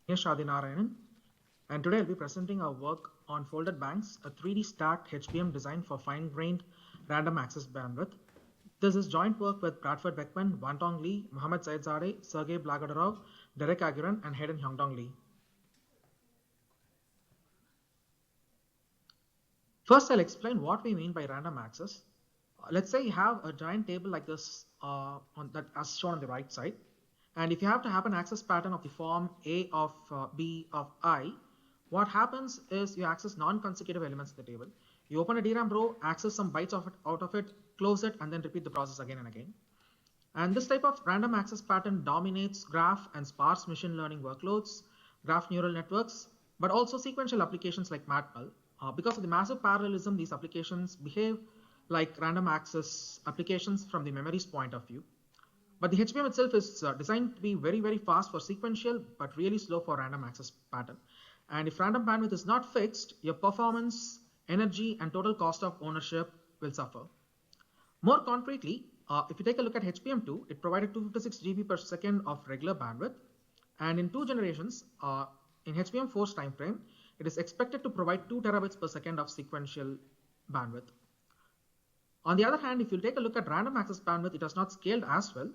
Adhinarayanan, and today I'll be presenting our work on folded banks, a 3D-Stacked HBM design for fine-grained random access bandwidth. This is joint work with Bradford Beckmann, Wantong Lee, Mohammad Seyedzadeh, Sergey Blagodurov, Derrick Aguren, and Hayden Hyungdong Lee. First, I'll explain what we mean by random access. Let's say you have a giant table like this as shown on the right side. And if you have to have an access pattern of the form A of B of I, what happens is you access non-consecutive elements in the table. You open a DRAM row, access some bytes out of it, close it, and then repeat the process again and again. And this type of random access pattern dominates graph and sparse machine learning workloads, graph neural networks, but also sequential applications like MATML. Because of the massive parallelism, these applications behave like random access applications from the memory's point of view. But the HBM itself is designed to be very, very fast for sequential, but really slow for random access pattern. And if random bandwidth is not fixed, your performance, energy, and total cost of ownership will suffer. More concretely, if you take a look at HBM2, it provided 256 GB per second of regular bandwidth. And in 2 generations, in HBM4's time frame, it is expected to provide 2 terabytes per second of sequential bandwidth. On the other hand, if you take a look at random access bandwidth, it has not scaled as well.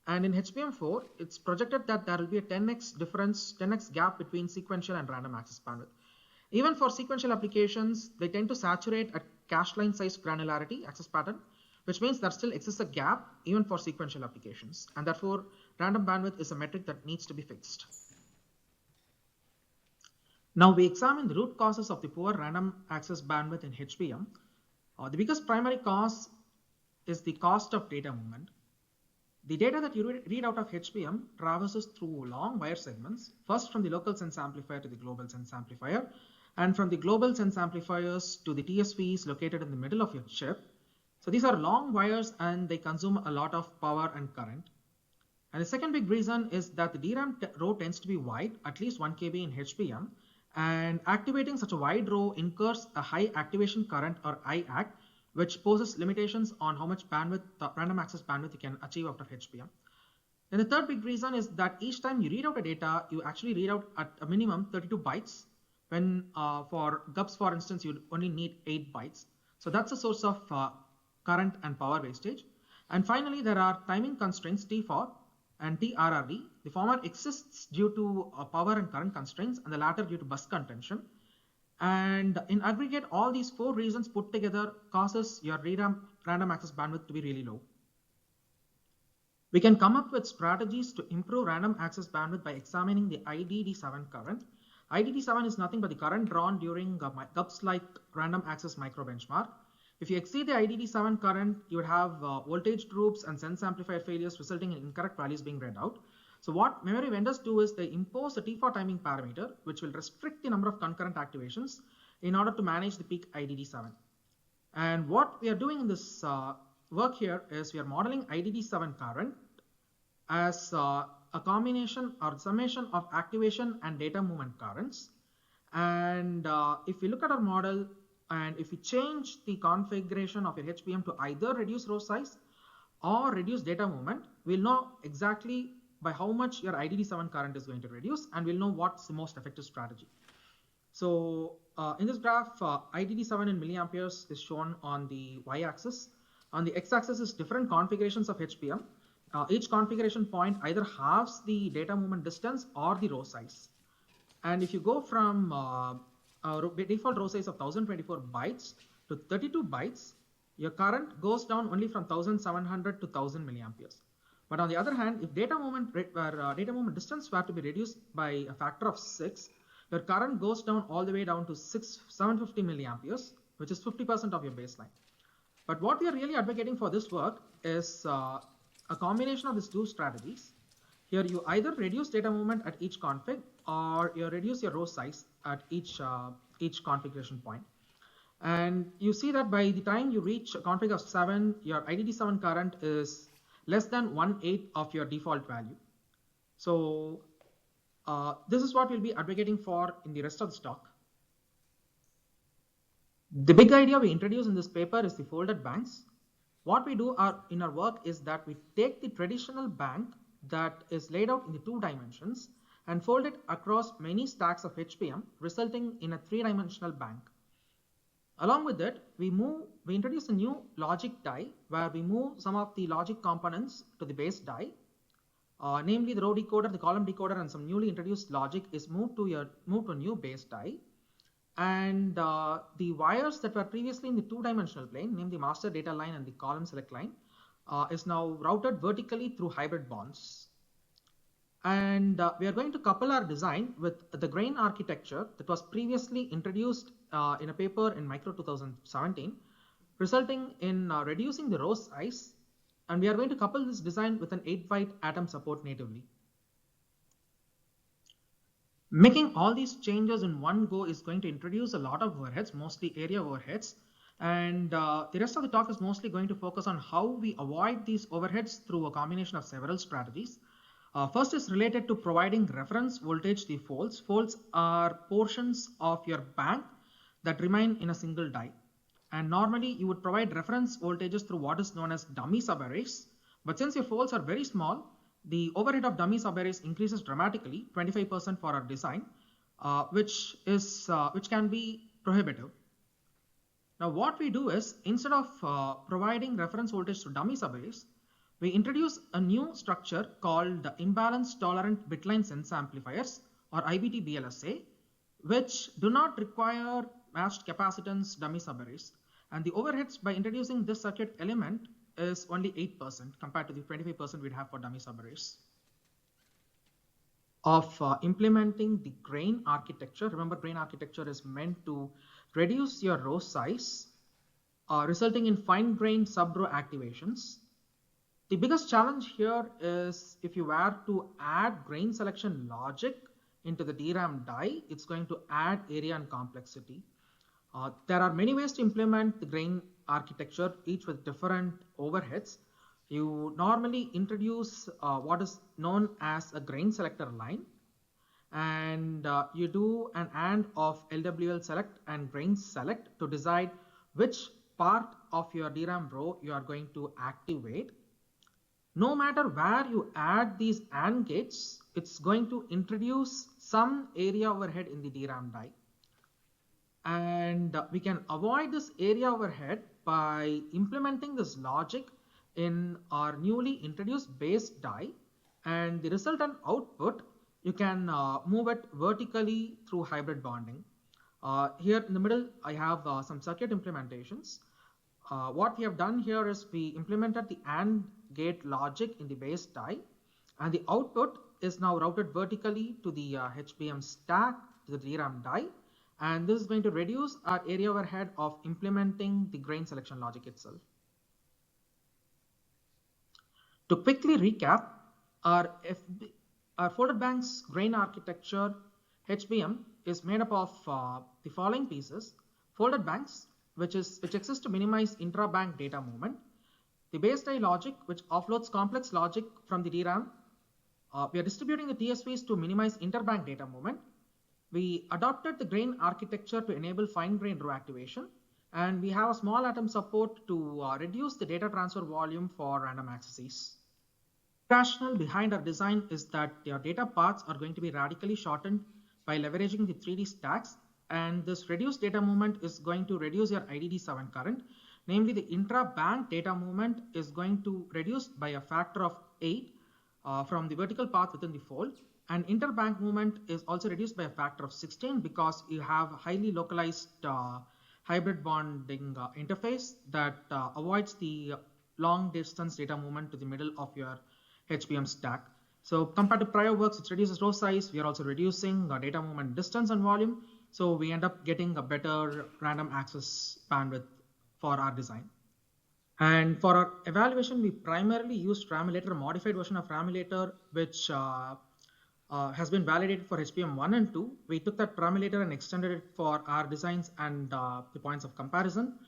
And in HBM4, it's projected that there will be a 10x difference, 10x gap between sequential and random access bandwidth. Even for sequential applications, they tend to saturate at cache line size granularity access pattern, which means there still exists a gap even for sequential applications. And therefore, random bandwidth is a metric that needs to be fixed. Now we examine the root causes of the poor random access bandwidth in HBM. The biggest primary cause is the cost of data movement. The data that you read out of HBM traverses through long wire segments, first from the local sense amplifier to the global sense amplifier, and from the global sense amplifiers to the TSVs located in the middle of your chip. So these are long wires and they consume a lot of power and current. And the second big reason is that the DRAM row tends to be wide, at least 1 KB in HBM, and activating such a wide row incurs a high activation current or IAC, which poses limitations on how much bandwidth, random access bandwidth you can achieve out of HBM. Then the third big reason is that each time you read out a data, you actually read out at a minimum 32 bytes, when for GUPS, for instance, you only need 8 bytes. So that's a source of current and power wastage. And finally, there are timing constraints T4 and TRRD. The former exists due to power and current constraints, and the latter due to bus contention. And in aggregate, all these 4 reasons put together causes your random access bandwidth to be really low. We can come up with strategies to improve random access bandwidth by examining the IDD7 current. IDD7 is nothing but the current drawn during GUPS-like random access micro benchmark. If you exceed the IDD7 current, you would have voltage droops and sense amplifier failures resulting in incorrect values being read out. So what memory vendors do is they impose a T4 timing parameter, which will restrict the number of concurrent activations in order to manage the peak IDD7. And what we are doing in this work here is we are modeling IDD7 current as a combination or summation of activation and data movement currents. And if we look at our model, and if we change the configuration of your HBM to either reduce row size or reduce data movement, we'll know exactly by how much your IDD7 current is going to reduce, and we'll know what's the most effective strategy. So in this graph, IDD7 in milliamperes is shown on the y-axis. On the x-axis is different configurations of HBM. Each configuration point either halves the data movement distance or the row size. And if you go from default row size of 1024 bytes to 32 bytes, your current goes down only from 1700 to 1000 milliamperes. But on the other hand, if data movement distance were to be reduced by a factor of 6, your current goes down all the way down to 750 milliamperes, which is 50% of your baseline. But what we are really advocating for this work is a combination of these 2 strategies. Here you either reduce data movement at each config or you reduce your row size at each configuration point. And you see that by the time you reach a config of 7, your IDD7 current is less than 1/8 of your default value. So this is what we'll be advocating for in the rest of the talk. The big idea we introduce in this paper is the folded banks. What we do in our work is that we take the traditional bank that is laid out in the 2 dimensions and fold it across many stacks of HBM, resulting in a three-dimensional bank. Along with it, we introduce a new logic die where we move some of the logic components to the base die. Namely the row decoder, the column decoder, and some newly introduced logic is moved to a new base die. And the wires that were previously in the two-dimensional plane, named the master data line and the column select line, is now routed vertically through hybrid bonds. And we are going to couple our design with the grain architecture that was previously introduced in a paper in Micro 2017, resulting in reducing the row size. And we are going to couple this design with an 8-byte atom support natively. Making all these changes in one go is going to introduce a lot of overheads, mostly area overheads. And the rest of the talk is mostly going to focus on how we avoid these overheads through a combination of several strategies. First is related to providing reference voltage to the folds. Folds are portions of your bank that remain in a single die. And normally you would provide reference voltages through what is known as dummy subarrays. But since your folds are very small, the overhead of dummy subarrays increases dramatically, 25% for our design, which can be prohibitive. Now what we do is, instead of providing reference voltage to dummy subarrays, we introduce a new structure called the imbalance tolerant bitline sense amplifiers, or IBT-BLSA, which do not require matched capacitance dummy subarrays. And the overheads by introducing this circuit element is only 8% compared to the 25% we'd have for dummy subarrays. Of implementing the grain architecture, remember grain architecture is meant to reduce your row size, resulting in fine-grained sub-row activations. The biggest challenge here is if you were to add grain selection logic into the DRAM die, it's going to add area and complexity. There are many ways to implement the grain architecture, each with different overheads. You normally introduce what is known as a grain selector line, and you do an AND of LWL select and grain select to decide which part of your DRAM row you are going to activate. No matter where you add these AND gates, it's going to introduce some area overhead in the DRAM die. And we can avoid this area overhead by implementing this logic in our newly introduced base die, and the resultant output, you can move it vertically through hybrid bonding. Here in the middle, I have some circuit implementations. What we have done here is we implemented the AND gate logic in the base die, and the output is now routed vertically to the HBM stack, to the DRAM die, and this is going to reduce our area overhead of implementing the grain selection logic itself. To quickly recap, our folded banks grain architecture HBM is made up of the following pieces: folded banks, which exist to minimize intra-bank data movement; the base die logic, which offloads complex logic from the DRAM. We are distributing the TSVs to minimize interbank data movement. We adopted the grain architecture to enable fine-grained row activation, and we have a small atom support to reduce the data transfer volume for random accesses. The rationale behind our design is that your data paths are going to be radically shortened by leveraging the 3D stacks, and this reduced data movement is going to reduce your IDD7 current. Namely, the intra-bank data movement is going to reduce by a factor of 8 from the vertical path within the fold, and interbank movement is also reduced by a factor of 16 because you have highly localized hybrid bonding interface that avoids the long distance data movement to the middle of your HBM stack. So compared to prior works, it reduces row size. We are also reducing data movement distance and volume. So we end up getting a better random access bandwidth for our design. And for our evaluation, we primarily used Ramulator, a modified version of Ramulator, which has been validated for HBM 1 and 2. We took that Ramulator and extended it for our designs and the points of comparison.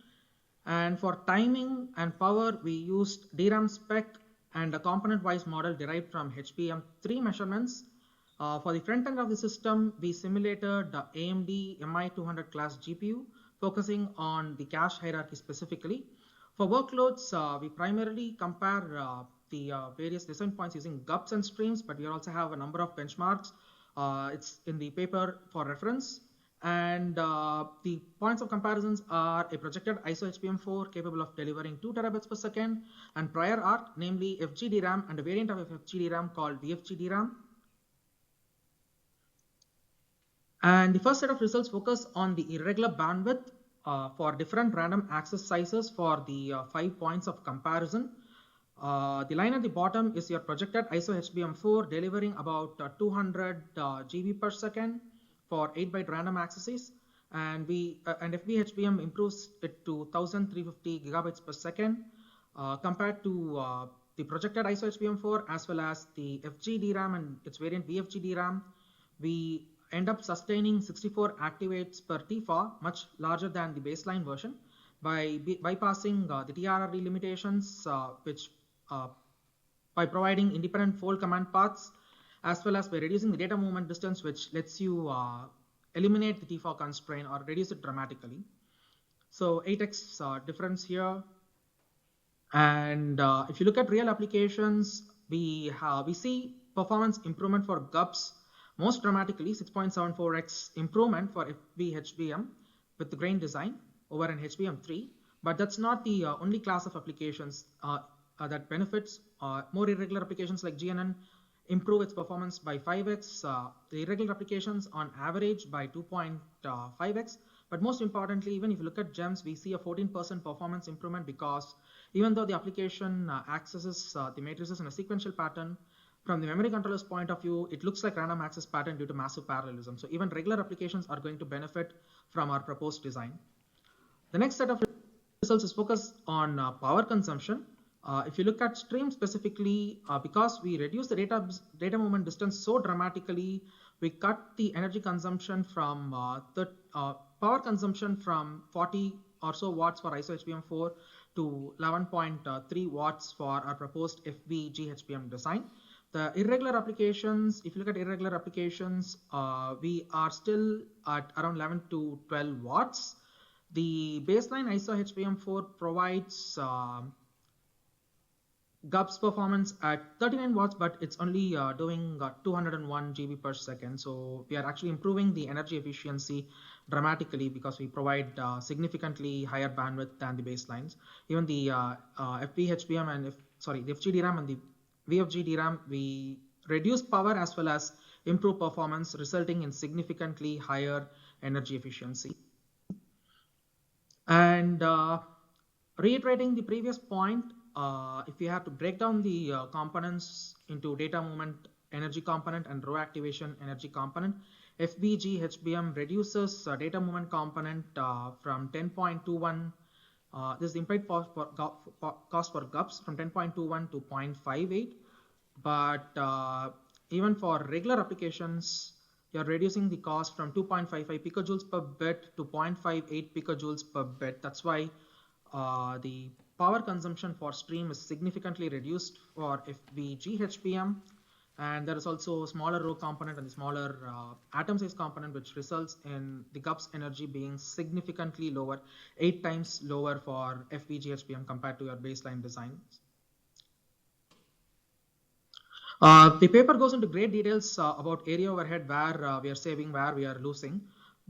And for timing and power, we used DRAM spec and a component-wise model derived from HBM 3 measurements. For the front end of the system, we simulated the AMD MI200 class GPU, focusing on the cache hierarchy specifically. For workloads, we primarily compare the various design points using GUPs and streams, but we also have a number of benchmarks It's in the paper for reference. And the points of comparisons are a projected ISO HBM4 capable of delivering 2 terabits per second, and prior art, namely FGDRAM and a variant of FGDRAM called VFGDRAM. And the first set of results focus on the irregular bandwidth for different random access sizes for the 5 points of comparison. The line at the bottom is your projected ISO HBM4 delivering about 200 GB per second for 8-byte random accesses, and FBHBM improves it to 1350 gigabytes per second compared to the projected ISO HBM4 as well as the FGDRAM and its variant VFGDRAM. We end up sustaining 64 activates per TFA, much larger than the baseline version, by bypassing the TRRE limitations, by providing independent fold command paths, as well as by reducing the data movement distance, which lets you eliminate the TFA constraint or reduce it dramatically. So 8x difference here. And if you look at real applications, we see performance improvement for GUPS most dramatically, 6.74x improvement for FBHBM with the grain design over an HBM3. But that's not the only class of applications that benefits. More irregular applications like GNN improve its performance by 5x, the irregular applications on average by 2.5x. But most importantly, even if you look at GEMS, we see a 14% performance improvement, because even though the application accesses the matrices in a sequential pattern, from the memory controller's point of view, it looks like random access pattern due to massive parallelism. So even regular applications are going to benefit from our proposed design. The next set of results is focused on power consumption. If you look at stream specifically, because we reduce the data movement distance so dramatically, we cut the energy consumption from power consumption from 40 or so watts for ISO HBM4 to 11.3 watts for our proposed FBGHBM design. The irregular applications, if you look at irregular applications, we are still at around 11 to 12 watts. The baseline ISO HBM4 provides GUPS performance at 39 watts, but it's only doing 201 GB per second. So we are actually improving the energy efficiency dramatically because we provide significantly higher bandwidth than the baselines. Even the FBHBM and the FGDRAM and the VFGDRAM, we reduce power as well as improve performance, resulting in significantly higher energy efficiency. And reiterating the previous point, if we have to break down the components into data movement energy component and row activation energy component, FBGHBM reduces data movement component from 10.21. This is the implied cost for GUPS from 10.21 to 0.58. But even for regular applications, you're reducing the cost from 2.55 picojoules per bit to 0.58 picojoules per bit. That's why the power consumption for stream is significantly reduced for FBGHBM. And there is also a smaller row component and the smaller atom size component, which results in the GUPS energy being significantly lower, 8 times lower for FBGHBM compared to your baseline designs. The paper goes into great details about area overhead, where we are saving, where we are losing.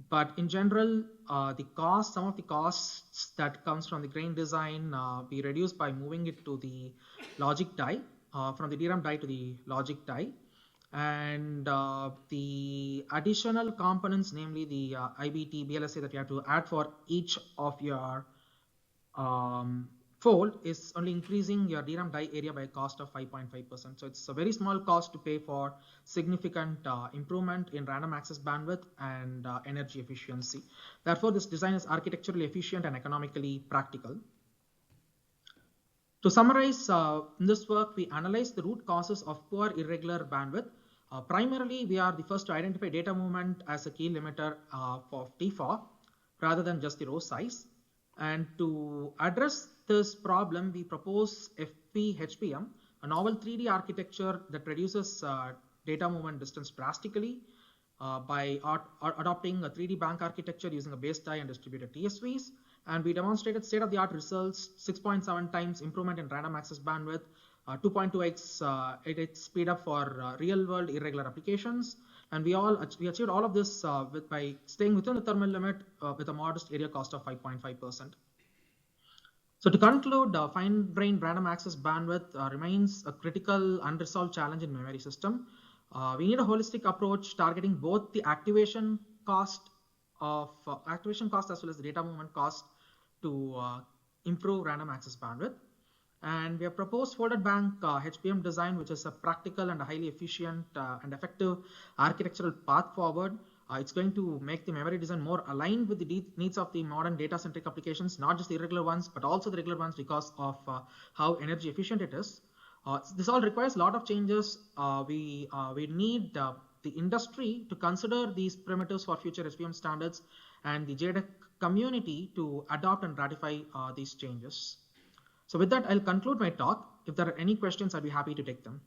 But in general, some of the costs that comes from the grain design, we reduce by moving it to the logic die. From the DRAM die to the logic die, and the additional components, namely the IBT, BLSA that you have to add for each of your fold, is only increasing your DRAM die area by a cost of 5.5%. So it's a very small cost to pay for significant improvement in random access bandwidth and energy efficiency. Therefore, this design is architecturally efficient and economically practical. To summarize, in this work, we analyze the root causes of poor irregular bandwidth. Primarily, we are the first to identify data movement as a key limiter for TFA rather than just the row size. And to address this problem, we propose FBHBM, a novel 3D architecture that reduces data movement distance drastically by adopting a 3D bank architecture using a base die and distributed TSVs. And we demonstrated state-of-the-art results, 6.7 times improvement in random access bandwidth, 2.2x 8x speed up for real-world irregular applications, And we achieved all of this by staying within the thermal limit with a modest area cost of 5.5%. So to conclude, fine-grained random access bandwidth remains a critical unresolved challenge in memory system. We need a holistic approach targeting both the activation cost as well as the data movement cost to improve random access bandwidth. And we have proposed folded bank HBM design, which is a practical and a highly efficient and effective architectural path forward. It's going to make the memory design more aligned with the needs of the modern data-centric applications, not just the irregular ones, but also the regular ones because of how energy efficient it is. This all requires a lot of changes. We need the industry to consider these primitives for future HBM standards and the JEDEC community to adopt and ratify these changes. So with that, I'll conclude my talk. If there are any questions, I'd be happy to take them.